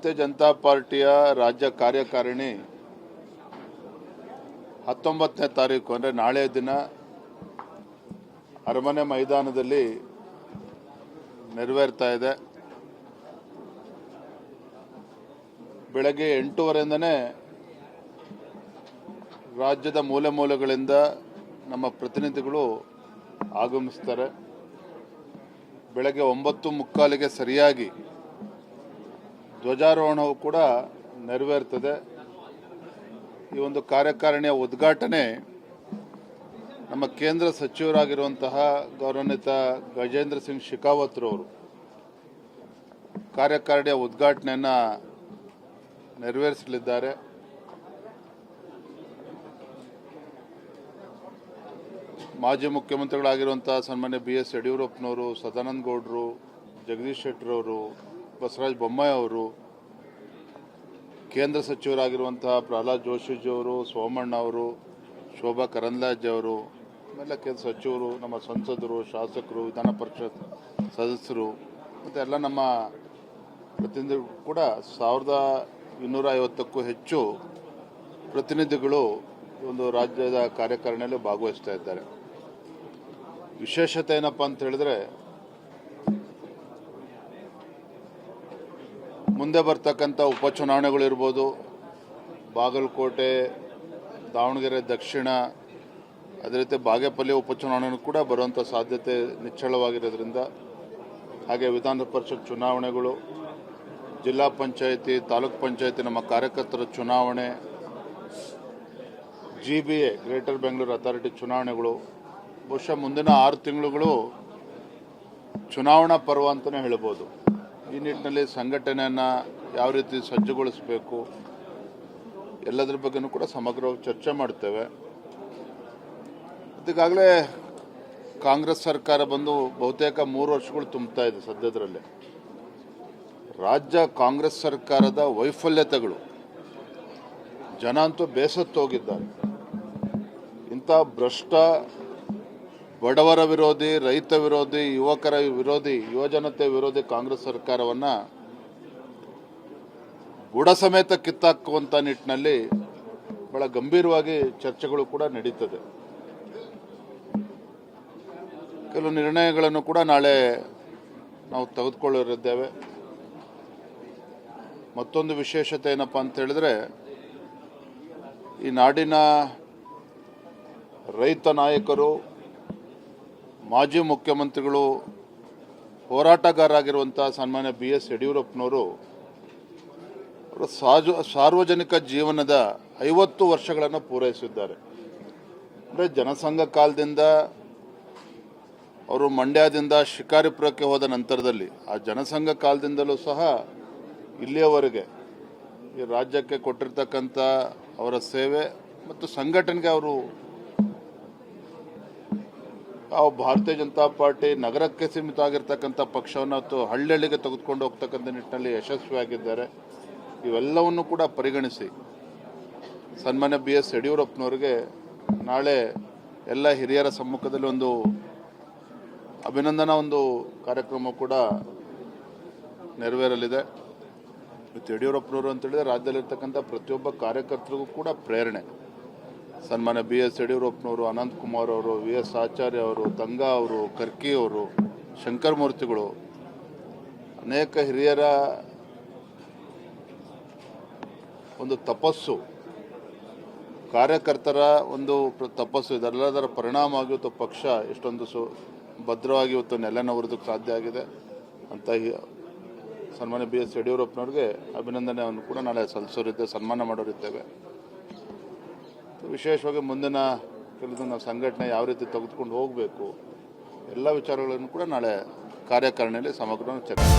ಭಾರತೀಯ ಜನತಾ ಪಾರ್ಟಿಯ ರಾಜ್ಯ ಕಾರ್ಯಕಾರಿಣಿ 19ನೇ ತಾರೀಕು ಅಂದರೆ ನಾಳೆ ದಿನ ಅರಮನೆ ಮೈದಾನದಲ್ಲಿ ನೆರವೇರ್ತಾ ಇದೆ. ಬೆಳಗ್ಗೆ 8:30ರಿಂದನೇ ರಾಜ್ಯದ ಮೂಲೆ ಮೂಲೆಗಳಿಂದ ನಮ್ಮ ಪ್ರತಿನಿಧಿಗಳು ಆಗಮಿಸ್ತಾರೆ. ಬೆಳಗ್ಗೆ 9:45ಗೆ ಸರಿಯಾಗಿ ಧ್ವಜಾರೋಹಣವು ಕೂಡ ನೆರವೇರ್ತದೆ. ಈ ಒಂದು ಕಾರ್ಯಕಾರಿಣಿಯ ಉದ್ಘಾಟನೆ ನಮ್ಮ ಕೇಂದ್ರ ಸಚಿವರಾಗಿರುವಂತಹ ಗೌರವಾನ್ವಿತ ಗಜೇಂದ್ರ ಸಿಂಗ್ ಶೇಖಾವತ್ರವರು ಕಾರ್ಯಕಾರಿಣಿಯ ಉದ್ಘಾಟನೆಯನ್ನು ನೆರವೇರಿಸಲಿದ್ದಾರೆ. ಮಾಜಿ ಮುಖ್ಯಮಂತ್ರಿಗಳಾಗಿರುವಂತಹ ಸನ್ಮಾನ್ಯ BS ಯಡಿಯೂರಪ್ಪನವರು, ಸದಾನಂದ ಗೌಡರು, ಜಗದೀಶ್ ಶೆಟ್ಟರ್ ಅವರು, ಬಸವರಾಜ ಬೊಮ್ಮಾಯಿ ಅವರು, ಕೇಂದ್ರ ಸಚಿವರಾಗಿರುವಂತಹ ಪ್ರಹ್ಲಾದ್ ಜೋಶಿಜಿಯವರು, ಸೋಮಣ್ಣ ಅವರು, ಶೋಭಾ ಕರಂದ್ಲಾಜೆ ಅವರು, ಆಮೇಲೆ ಕೇಂದ್ರ ಸಚಿವರು, ನಮ್ಮ ಸಂಸದರು, ಶಾಸಕರು, ವಿಧಾನ ಪರಿಷತ್ ಸದಸ್ಯರು ಮತ್ತು ಎಲ್ಲ ನಮ್ಮ ಪ್ರತಿನಿಧಿಗಳು ಕೂಡ 1250ಕ್ಕೂ ಹೆಚ್ಚು ಪ್ರತಿನಿಧಿಗಳು ಒಂದು ರಾಜ್ಯದ ಕಾರ್ಯಕಾರಿಣಿಯಲ್ಲಿ ಭಾಗವಹಿಸ್ತಾ ಇದ್ದಾರೆ. ವಿಶೇಷತೆ ಏನಪ್ಪ ಅಂತ ಹೇಳಿದ್ರೆ, ಮುಂದೆ ಬರ್ತಕ್ಕಂಥ ಉಪಚುನಾವಣೆಗಳಿರ್ಬೋದು, ಬಾಗಲಕೋಟೆ, ದಾವಣಗೆರೆ ದಕ್ಷಿಣ, ಅದೇ ರೀತಿ ಬಾಗೇಪಲ್ಲಿ ಉಪಚುನಾವಣೆ ಕೂಡ ಬರುವಂಥ ಸಾಧ್ಯತೆ ನಿಚ್ಚಳವಾಗಿರೋದ್ರಿಂದ, ಹಾಗೆ ವಿಧಾನ ಪರಿಷತ್ ಚುನಾವಣೆಗಳು, ಜಿಲ್ಲಾ ಪಂಚಾಯಿತಿ, ತಾಲೂಕ್ ಪಂಚಾಯಿತಿ ನಮ್ಮ ಕಾರ್ಯಕರ್ತರ ಚುನಾವಣೆ, GBA ಗ್ರೇಟರ್ ಬೆಂಗಳೂರು ಅಥಾರಿಟಿ ಚುನಾವಣೆಗಳು, ಬಹುಶಃ ಮುಂದಿನ 6 ತಿಂಗಳುಗಳು ಚುನಾವಣಾ ಪರ್ವ ಅಂತಲೇ ಹೇಳ್ಬೋದು. ಈ ನಿಟ್ಟಿನಲ್ಲಿ ಸಂಘಟನೆಯನ್ನು ಯಾವ ರೀತಿ ಸಜ್ಜುಗೊಳಿಸಬೇಕು ಎಲ್ಲದರ ಬಗ್ಗೆನೂ ಕೂಡ ಸಮಗ್ರವಾಗಿ ಚರ್ಚೆ ಮಾಡ್ತೇವೆ. ಈಗಾಗಲೇ ಕಾಂಗ್ರೆಸ್ ಸರ್ಕಾರ ಬಂದು ಬಹುತೇಕ 3 ವರ್ಷಗಳು ತುಂಬ್ತಾ ಇದೆ. ಸದ್ಯದರಲ್ಲೇ ರಾಜ್ಯ ಕಾಂಗ್ರೆಸ್ ಸರ್ಕಾರದ ವೈಫಲ್ಯತೆಗಳು ಜನ ಅಂತೂ ಬೇಸತ್ತೋಗಿದ್ದಾರೆ. ಇಂಥ ಭ್ರಷ್ಟ, ಬಡವರ ವಿರೋಧಿ, ರೈತ ವಿರೋಧಿ, ಯುವಕರ ವಿರೋಧಿ, ಯುವಜನತೆ ವಿರೋಧಿ ಕಾಂಗ್ರೆಸ್ ಸರ್ಕಾರವನ್ನು ಬುಡ ಸಮೇತ ಕಿತ್ತಾಕುವಂಥ ನಿಟ್ಟಿನಲ್ಲಿ ಬಹಳ ಗಂಭೀರವಾಗಿ ಚರ್ಚೆಗಳು ಕೂಡ ನಡೀತದೆ. ಕೆಲವು ನಿರ್ಣಯಗಳನ್ನು ಕೂಡ ನಾಳೆ ನಾವು ತೆಗೆದುಕೊಳ್ಳಿರಿದ್ದೇವೆ. ಮತ್ತೊಂದು ವಿಶೇಷತೆ ಏನಪ್ಪ ಅಂತ ಹೇಳಿದ್ರೆ, ಈ ನಾಡಿನ ರೈತ ನಾಯಕರು, ಮಾಜಿ ಮುಖ್ಯಮಂತ್ರಿಗಳು, ಹೋರಾಟಗಾರರಾಗಿರುವಂಥ ಸನ್ಮಾನ್ಯ BS ಯಡಿಯೂರಪ್ಪನವರು ಅವರು ಸಾರ್ವಜನಿಕ ಜೀವನದ 50 ವರ್ಷಗಳನ್ನು ಪೂರೈಸಿದ್ದಾರೆ. ಅಂದರೆ ಜನಸಂಘ ಕಾಲದಿಂದ ಅವರು ಮಂಡ್ಯದಿಂದ ಶಿಕಾರಿಪುರಕ್ಕೆ ಹೋದ ನಂತರದಲ್ಲಿ, ಆ ಜನಸಂಘ ಕಾಲದಿಂದಲೂ ಸಹ ಇಲ್ಲಿಯವರೆಗೆ ಈ ರಾಜ್ಯಕ್ಕೆ ಕೊಟ್ಟಿರ್ತಕ್ಕಂಥ ಅವರ ಸೇವೆ ಮತ್ತು ಸಂಘಟನೆಗೆ ಅವರು ಭಾರತೀಯ ಜನತಾ ಪಾರ್ಟಿ ನಗರಕ್ಕೆ ಸೀಮಿತ ಆಗಿರ್ತಕ್ಕಂಥ ಪಕ್ಷವನ್ನು ಹಳ್ಳಿಗೆ ತೆಗೆದುಕೊಂಡು ಹೋಗ್ತಕ್ಕಂಥ ನಿಟ್ಟಿನಲ್ಲಿ ಯಶಸ್ವಿಯಾಗಿದ್ದಾರೆ. ಇವೆಲ್ಲವನ್ನು ಕೂಡ ಪರಿಗಣಿಸಿ ಸನ್ಮಾನ್ಯ BS ಯಡಿಯೂರಪ್ಪನವರಿಗೆ ನಾಳೆ ಎಲ್ಲ ಹಿರಿಯರ ಸಮ್ಮುಖದಲ್ಲಿ ಒಂದು ಅಭಿನಂದನಾ ಕಾರ್ಯಕ್ರಮ ಕೂಡ ನೆರವೇರಲಿದೆ. ಯಡಿಯೂರಪ್ಪನವರು ಅಂತೇಳಿದರೆ ರಾಜ್ಯದಲ್ಲಿರ್ತಕ್ಕಂಥ ಪ್ರತಿಯೊಬ್ಬ ಕಾರ್ಯಕರ್ತರಿಗೂ ಕೂಡ ಪ್ರೇರಣೆ. ಸನ್ಮಾನ್ಯ BS ಯಡಿಯೂರಪ್ಪನವರು, ಅನಂತಕುಮಾರ್ ಅವರು, VS ಆಚಾರ್ಯ ಅವರು, ತಂಗಾ ಅವರು, ಕರ್ಕಿ ಅವರು, ಶಂಕರಮೂರ್ತಿಗಳು, ಅನೇಕ ಹಿರಿಯರ ಒಂದು ತಪಸ್ಸು, ಕಾರ್ಯಕರ್ತರ ಒಂದು ತಪಸ್ಸು, ಇದೆಲ್ಲದರ ಪರಿಣಾಮವಾಗಿ ಇವತ್ತು ಪಕ್ಷ ಎಷ್ಟೊಂದು ಭದ್ರವಾಗಿ ಇವತ್ತು ನೆಲೆನವರೋದಕ್ಕೆ ಸಾಧ್ಯ ಆಗಿದೆ ಅಂತ ಸನ್ಮಾನ್ಯ BS ಯಡಿಯೂರಪ್ಪನವ್ರಿಗೆ ಅಭಿನಂದನೆಯನ್ನು ಕೂಡ ನಾಳೆ ಸಲ್ಲಿಸೋರಿದ್ದೇವೆ, ಸನ್ಮಾನ ಮಾಡೋರಿದ್ದೇವೆ. ವಿಶೇಷವಾಗಿ ಮುಂದಿನ ಕೆಲವು ನಾವು ಸಂಘಟನೆ ಯಾವ ರೀತಿ ತೆಗೆದುಕೊಂಡು ಹೋಗಬೇಕು ಎಲ್ಲ ವಿಚಾರಗಳನ್ನು ಕೂಡ ನಾಳೆ ಕಾರ್ಯಕಾರಿಣಿಯಲ್ಲಿ ಸಮಗ್ರ ಚರ್ಚೆ